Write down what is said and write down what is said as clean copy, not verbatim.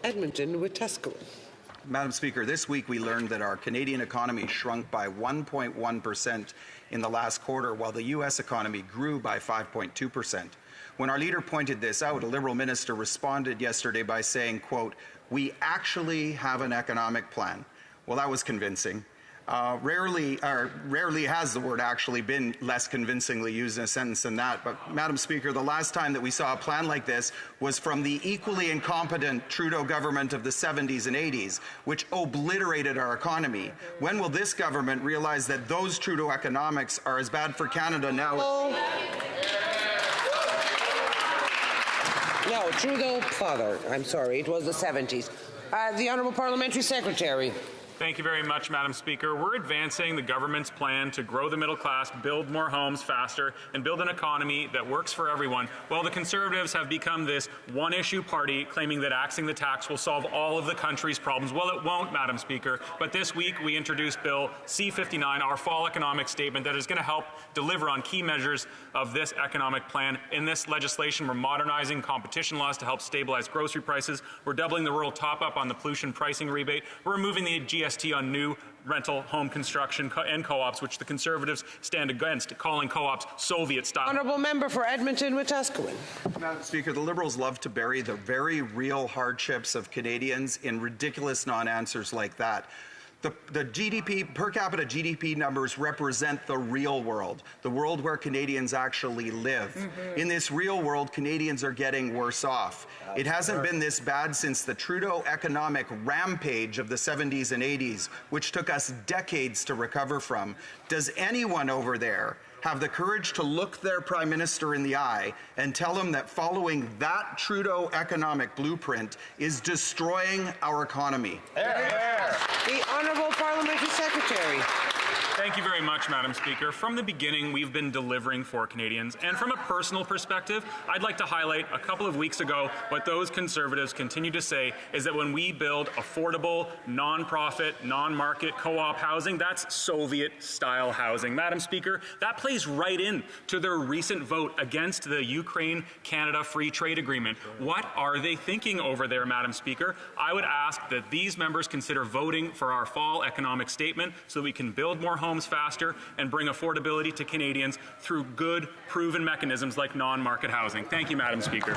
Edmonton Wetaskiwin. Madam Speaker, this week we learned that our Canadian economy shrunk by 1.1% in the last quarter, while the U.S. economy grew by 5.2%. When our leader pointed this out, a Liberal minister responded yesterday by saying, quote, "We actually have an economic plan." Well, that was convincing. Rarely has the word actually been less convincingly used in a sentence than that. But, Madam Speaker, the last time that we saw a plan like this was from the equally incompetent Trudeau government of the 70s and 80s, which obliterated our economy. When will this government realize that those Trudeau economics are as bad for Canada now? No, Trudeau father. I'm sorry, it was the 70s. The Honourable Parliamentary Secretary. Thank you very much, Madam Speaker. We're advancing the government's plan to grow the middle class, build more homes faster, and build an economy that works for everyone, while the Conservatives have become this one-issue party claiming that axing the tax will solve all of the country's problems. Well, it won't, Madam Speaker. But this week we introduced Bill C-59, our fall economic statement that is going to help deliver on key measures of this economic plan. In this legislation, we're modernizing competition laws to help stabilize grocery prices. We're doubling the rural top-up on the pollution pricing rebate. We're removing the GST on new rental home construction and co-ops, which the Conservatives stand against, calling co-ops Soviet-style. Honourable member for Edmonton Wetaskiwin. Madam Speaker, the Liberals love to bury the very real hardships of Canadians in ridiculous non-answers like that. The GDP, per capita GDP numbers represent the real world, the world where Canadians actually live. In this real world, Canadians are getting worse off. It hasn't been this bad since the Trudeau economic rampage of the 70s and 80s, which took us decades to recover from. Does anyone over there have the courage to look their Prime Minister in the eye and tell him that following that Trudeau economic blueprint is destroying our economy? The Honourable Parliamentary Secretary. Thank you very much, Madam Speaker. From the beginning, we've been delivering for Canadians. And from a personal perspective, I'd like to highlight a couple of weeks ago what those Conservatives continue to say is that when we build affordable, non-profit, non-market co-op housing, that's Soviet-style housing. Madam Speaker, that plays right in to their recent vote against the Ukraine-Canada Free Trade Agreement. What are they thinking over there, Madam Speaker? I would ask that these members consider voting for our fall economic statement so that we can build more homes faster and bring affordability to Canadians through good, proven mechanisms like non-market housing. Thank you, Madam Speaker.